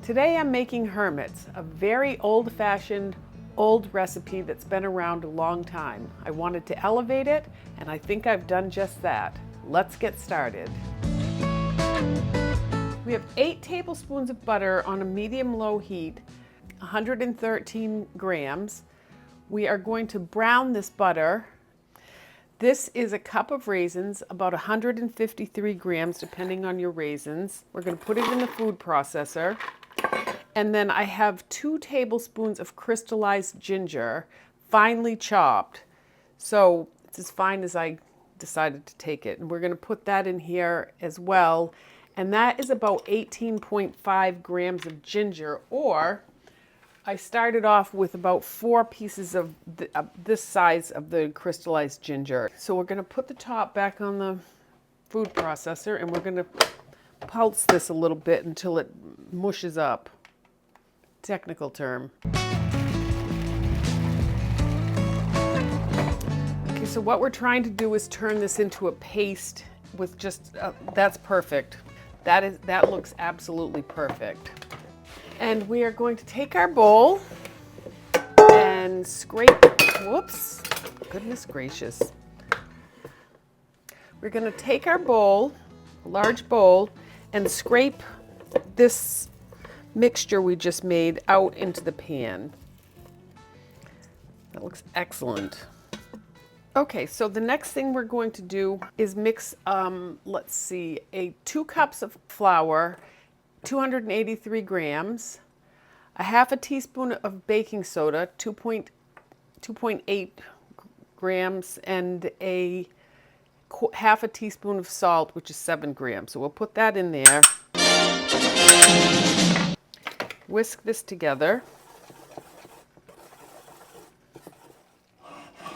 Today I'm making Hermits, a very old-fashioned, old recipe that's been around a long time. I wanted to elevate it, and I think I've done just that. Let's get started. We have 8 tablespoons of butter on a medium-low heat, 113 grams. We are going to brown this butter. This is a cup of raisins, about 153 grams, depending on your raisins. We're going to put it in the food processor. And then I have 2 tablespoons of crystallized ginger, finely chopped. So it's as fine as I decided to take it. And we're going to put that in here as well. And that is about 18.5 grams of ginger, or I started off with about 4 pieces of this size of the crystallized ginger. So we're going to put the top back on the food processor, and we're going to pulse this a little bit until it mushes up. Technical term. Okay, so what we're trying to do is turn this into a paste with just, that's perfect. That looks absolutely perfect. And we are going to take our bowl and scrape, whoops, goodness gracious. We're going to take our bowl, a large bowl, and scrape this mixture we just made out into the pan. That looks excellent. Okay, so the next thing we're going to do is mix, let's see, 2 cups of flour, 283 grams, a half a teaspoon of baking soda, 2.8 grams, and a half a teaspoon of salt, which is 7 grams. So we'll put that in there. Whisk this together.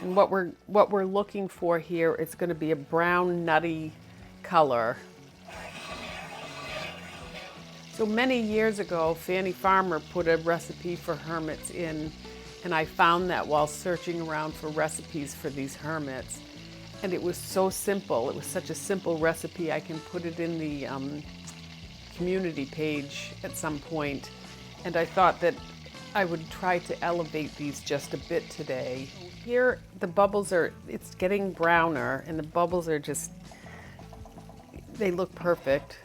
And what we're looking for here is going to be a brown, nutty color. So many years ago, Fanny Farmer put a recipe for hermits in, and I found that while searching around for recipes for these hermits. And it was so simple. It was such a simple recipe. I can put it in the community page at some point. And I thought that I would try to elevate these just a bit today. Here, the bubbles it's getting browner, and the bubbles are just, they look perfect.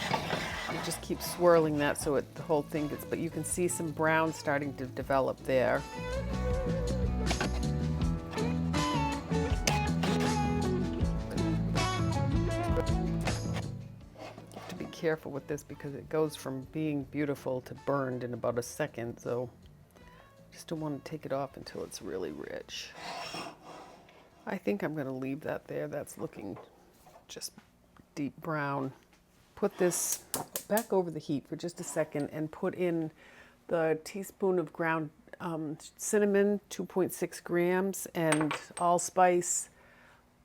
You just keep swirling that so the whole thing gets, but you can see some brown starting to develop there. Careful with this because it goes from being beautiful to burned in about a second, so just don't want to take it off until it's really rich. I think I'm going to leave that there. That's looking just deep brown. Put this back over the heat for just a second and put in the teaspoon of ground cinnamon, 2.6 grams, and allspice,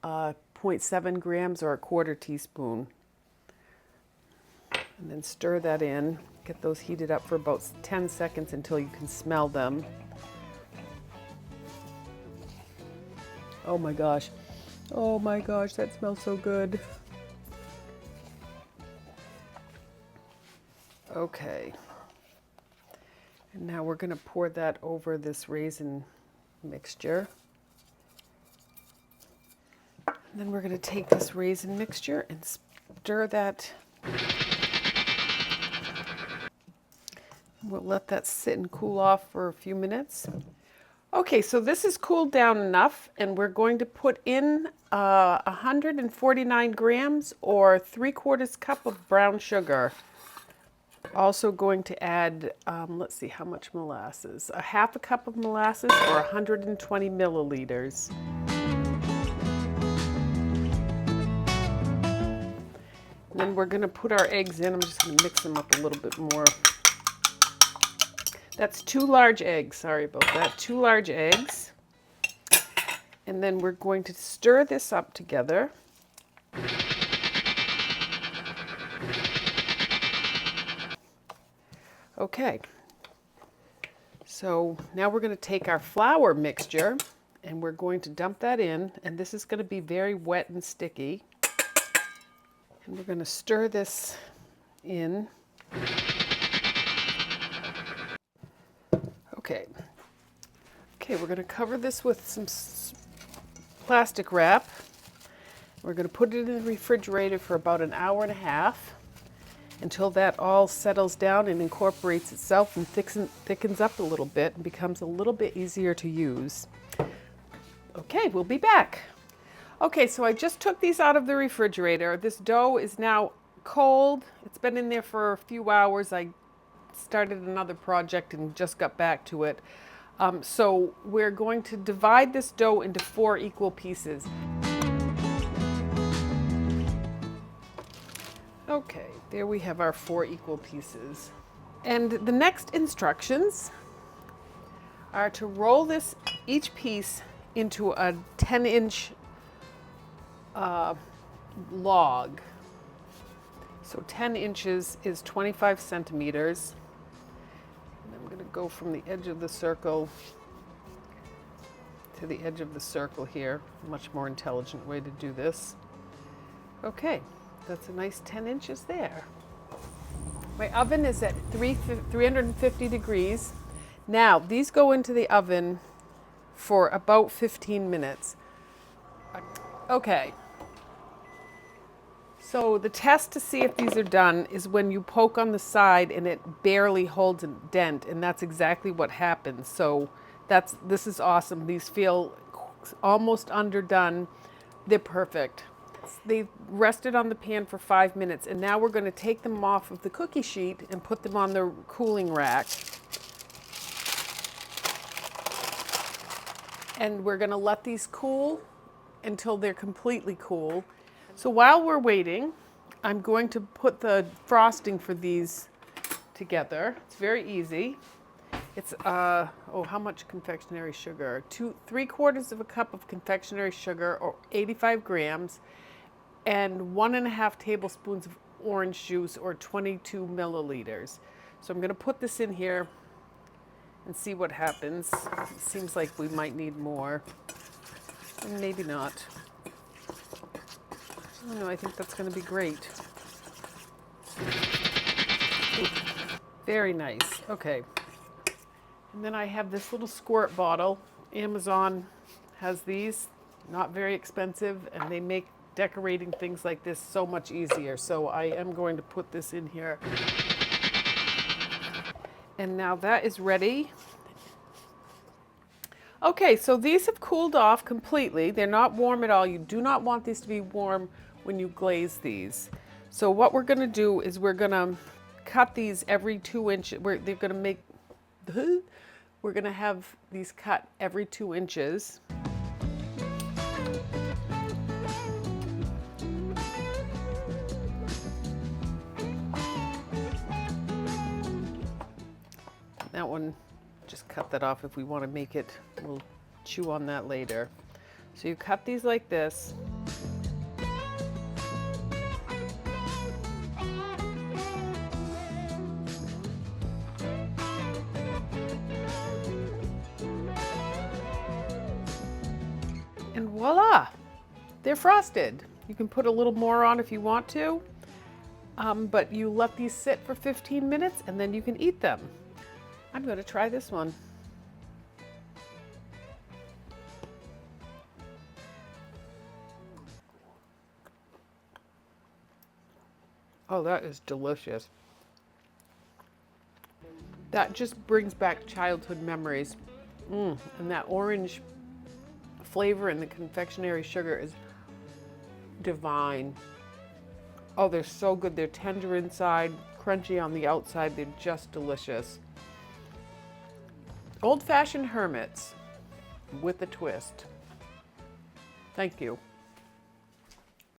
0.7 grams or a quarter teaspoon. And then stir that in. Get those heated up for about 10 seconds until you can smell them. Oh my gosh. Oh my gosh, that smells so good. Okay. And now we're going to pour that over this raisin mixture. And then we're going to take this raisin mixture and stir that. We'll let that sit and cool off for a few minutes. Okay, so this is cooled down enough, and we're going to put in 149 grams or 3/4 cup of brown sugar. Also going to add, let's see, how much molasses? A half a cup of molasses or 120 milliliters. And then we're going to put our eggs in. I'm just going to mix them up a little bit more. That's 2 large eggs, sorry about that, 2 large eggs. And then we're going to stir this up together. Okay, so now we're going to take our flour mixture and we're going to dump that in, and this is going to be very wet and sticky. And we're going to stir this in. Okay. Okay, we're going to cover this with some plastic wrap. We're going to put it in the refrigerator for about an hour and a half until that all settles down and incorporates itself and thickens up a little bit and becomes a little bit easier to use. Okay, we'll be back. Okay, so I just took these out of the refrigerator. This dough is now cold. It's been in there for a few hours. I started another project and just got back to it. So we're going to divide this dough into 4 equal pieces. Okay, there we have our 4 equal pieces. And the next instructions are to roll each piece into a 10-inch log. So 10 inches is 25 centimeters. And I'm going to go from the edge of the circle to the edge of the circle here. Much more intelligent way to do this. Okay, that's a nice 10 inches there. My oven is at 350 degrees. Now, these go into the oven for about 15 minutes. Okay. So the test to see if these are done is when you poke on the side and it barely holds a dent, and that's exactly what happens. So this is awesome. These feel almost underdone. They're perfect. They rested on the pan for 5 minutes, and now we're going to take them off of the cookie sheet and put them on the cooling rack. And we're going to let these cool until they're completely cool. So while we're waiting, I'm going to put the frosting for these together. It's very easy. It's, how much confectionery sugar? 3/4 of a cup of confectionery sugar, or 85 grams, and 1.5 tablespoons of orange juice, or 22 milliliters. So I'm going to put this in here and see what happens. It seems like we might need more. Maybe not. I don't know, I think that's going to be great. Very nice. Okay. And then I have this little squirt bottle. Amazon has these, not very expensive, and they make decorating things like this so much easier. So I am going to put this in here. And now that is ready. Okay, so these have cooled off completely. They're not warm at all. You do not want these to be warm when you glaze these. So what we're going to do is we're going to cut these every 2 inches. We're going to have these cut every 2 inches. That one, just cut that off if we want to make it. We'll chew on that later. So you cut these like this. And voila, they're frosted. You can put a little more on if you want to, but you let these sit for 15 minutes and then you can eat them. I'm going to try this one. Oh, that is delicious. That just brings back childhood memories. And that orange flavor in the confectionery sugar is divine. Oh, they're so good. They're tender inside, crunchy on the outside. They're just delicious. Old-fashioned Hermits with a twist. Thank you.